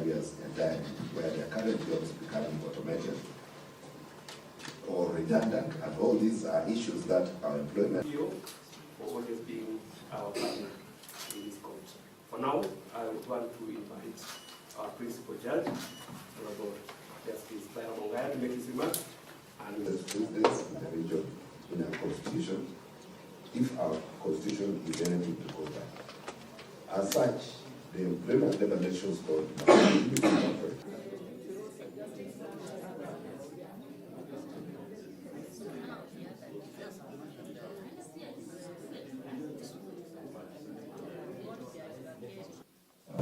areas entirely, where their current jobs becoming automated or redundant, and all these are issues that our employment. For always being our partner in this court. For now, I would want to invite our principal judge, Honorable Justice Raila Odinga, to make his remarks. And there's precedence in the region in our constitution, if our constitution is anything to go by. As such, the Employment Labor Relations Code must continue to operate.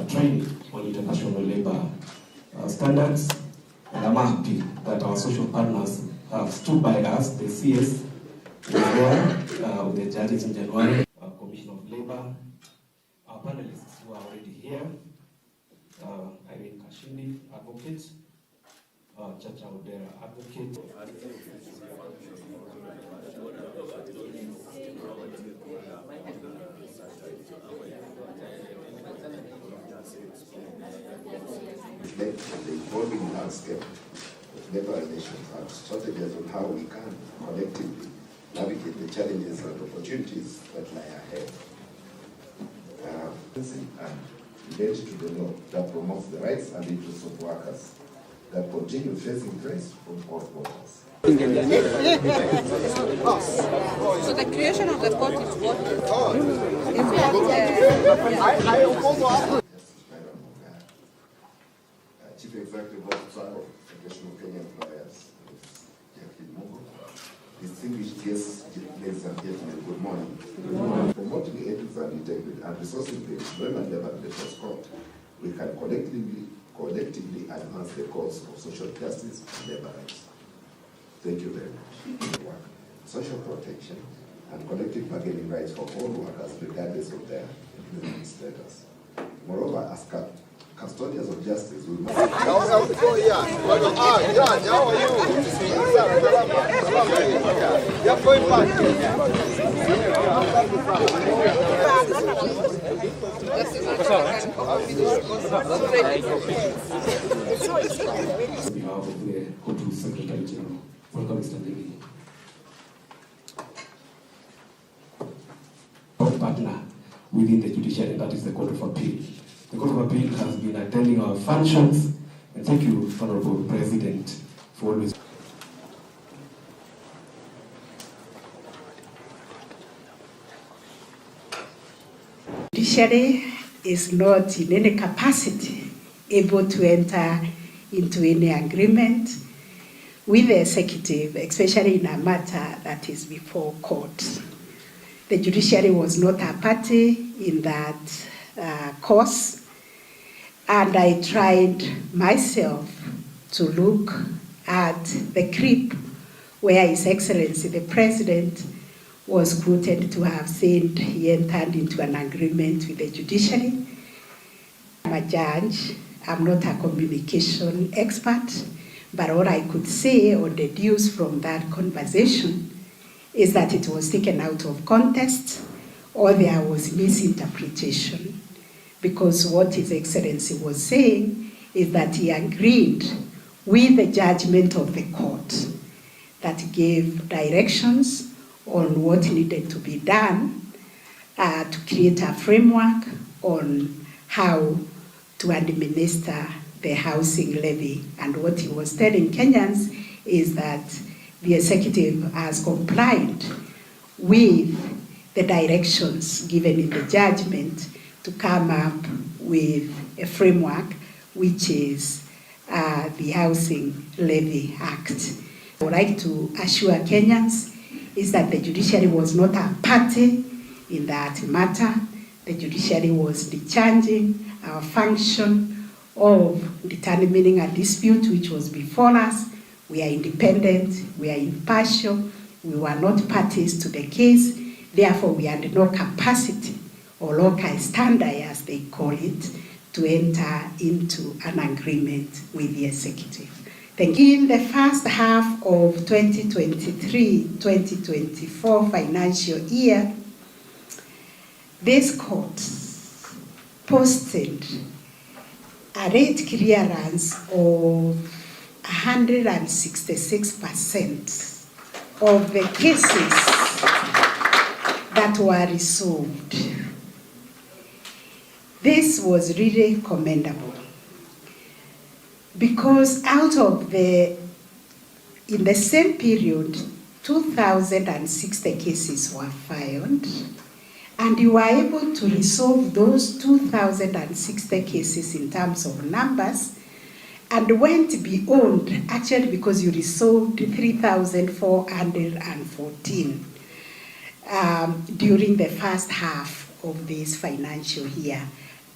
Training on international labor standards, and I'm happy that our social partners have stood by us. The CS was there with the judges in January, Commission of Labor, our panelists who are already here, Irene Kashindi, advocate, Chacha Odera, advocate. The evolving landscape of labor relations and strategies on how we can collectively navigate the challenges and opportunities that lie ahead. And relate to the law that promotes the rights and interests of workers that continue facing threats from all borders. So the creation of the court is what? Chief Executive Officer of Federation of Kenyan Employers, distinguished guests, ladies and gentlemen, good morning. Good morning. Promoting ethics and integrity and resourcing the Employment Labor Relations Code, we can collectively advance the cause of social justice and labor rights. Thank you very much. Social protection and collective bargaining rights for all workers regardless of their employment status. Moreover, as custodians of justice, we must... On behalf of the Honorable Secretary General, welcome Mr. Levy. Our partner within the judiciary, that is the Court of Appeal. The Court of Appeal has been attending our functions, and thank you, Honorable President, for always. Judiciary is not in any capacity able to enter into any agreement with the executive, especially in a matter that is before court. The judiciary was not a party in that cause, and I tried myself to look at the clip where His Excellency the President was quoted to have said he entered into an agreement with the judiciary. I'm a judge, I'm not a communication expert, but all I could say or deduce from that conversation is that it was taken out of context or there was misinterpretation, because what His Excellency was saying is that he agreed with the judgment of the court that gave directions on what needed to be done to create a framework on how to administer the housing levy. And what he was telling Kenyans is that the executive has complied with the directions given in the judgment to come up with a framework, which is the Housing Levy Act. I would like to assure Kenyans is that the judiciary was not a party in that matter. The judiciary was discharging our function of determining a dispute which was before us. We are independent, we are impartial, we were not parties to the case, therefore we had no capacity or local standard, as they call it, to enter into an agreement with the executive. In the first half of 2023-2024 financial year, this court posted a a rate clearance of 166% of the cases that were resolved. This was really commendable, because in the same period, 2,060 cases were filed, and you were able to resolve those 2,060 cases in terms of numbers, and went beyond, actually, because you resolved 3,414 during the first half of this financial year.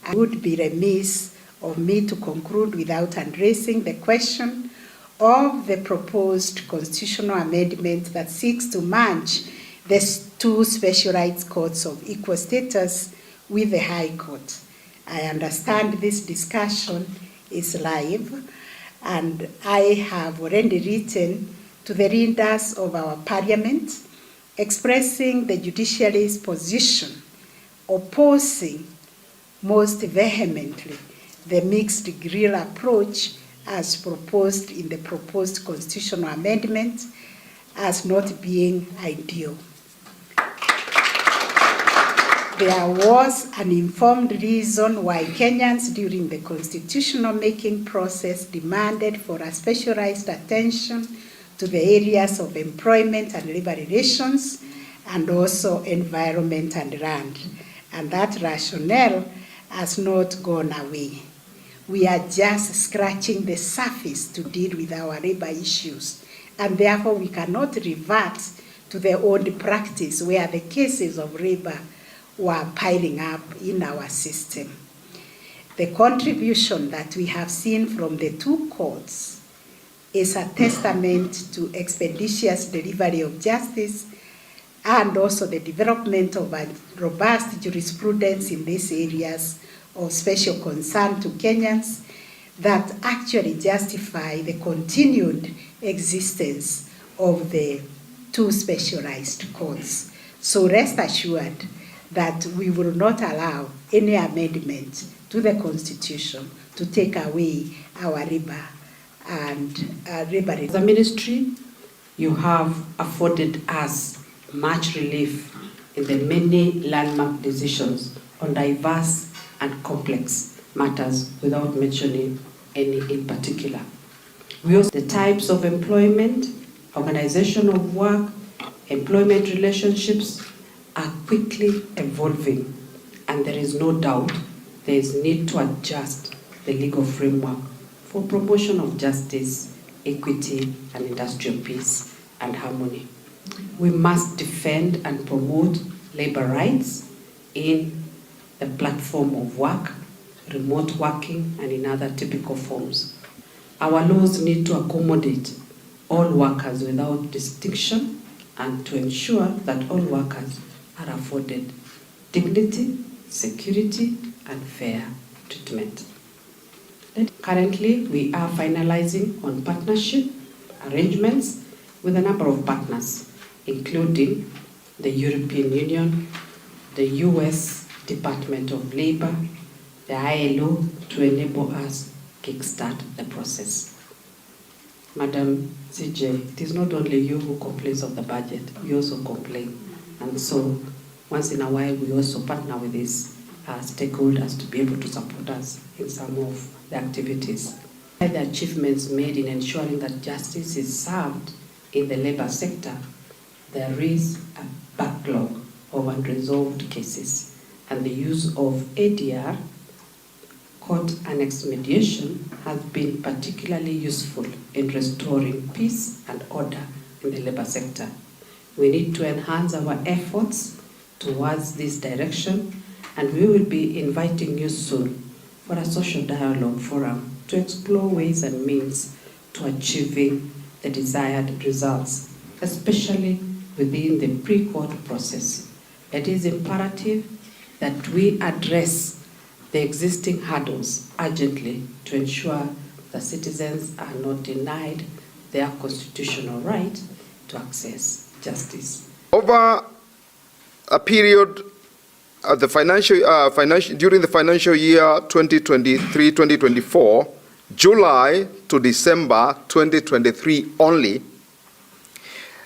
I would be remiss of me to conclude without addressing the question of the proposed constitutional amendment that seeks to merge the two special rights courts of equal status with the High Court. I understand this discussion is live, and I have already written to the leaders of our parliament expressing the judiciary's position, opposing most vehemently the mixed grill approach as proposed in the proposed constitutional amendment as not being ideal. There was an informed reason why Kenyans during the constitutional making process demanded for a specialized attention to the areas of employment and labor relations, and also environment and land. And that rationale has not gone away. We are just scratching the surface to deal with our labor issues, and therefore we cannot revert to the old practice where the cases of labor were piling up in our system. The contribution that we have seen from the two courts is a testament to expeditious delivery of justice, and also the development of a robust jurisprudence in these areas of special concern to Kenyans that actually justify the continued existence of the two specialized courts. So rest assured that we will not allow any amendment to the Constitution to take away our labor and labor. As a ministry, you have afforded us much relief in the many landmark decisions on diverse and complex matters without mentioning any in particular. We also the types of employment, organization of work, employment relationships are quickly evolving, and there is no doubt there is need to adjust the legal framework for promotion of justice, equity, and industrial peace and harmony. We must defend and promote labor rights in the platform of work, remote working, and in other typical forms. Our laws need to accommodate all workers without distinction, and to ensure that all workers are afforded dignity, security, and fair treatment. Currently, we are finalizing on partnership arrangements with a number of partners, including the European Union, the US Department of Labor, the ILO, to enable us kickstart the process. Madam CJ, it is not only you who complains of the budget, we also complain. And so, once in a while, we also partner with these stakeholders to be able to support us in some of the activities. The achievements made in ensuring that justice is served in the labor sector, there is a backlog of unresolved cases, and the use of ADR, court annexed mediation, has been particularly useful in restoring peace and order in the labor sector. We need to enhance our efforts towards this direction, and we will be inviting you soon for a social dialogue forum to explore ways and means to achieving the desired results, especially within the pre-court process. It is imperative that we address the existing hurdles urgently to ensure that citizens are not denied their constitutional right to access justice. Over a period during the financial year 2023-2024, July to December 2023 only,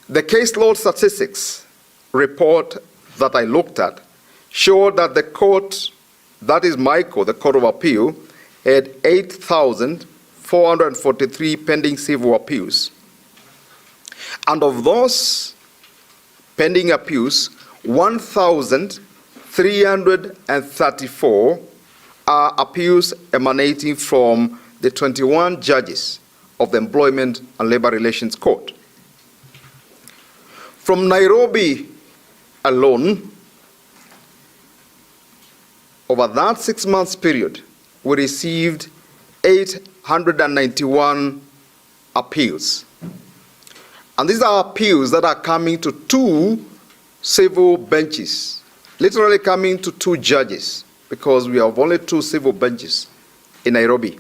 the caseload statistics report that I looked at showed that the court, that is my court, the Court of Appeal, had 8,443 pending civil appeals. And of those pending appeals, 1,334 are appeals emanating from the 21 judges of the Employment and Labor Relations Court. From Nairobi alone, over that 6 months period, we received 891 appeals. And these are appeals that are coming to 2 civil benches, literally coming to 2 judges, because we have only 2 civil benches in Nairobi.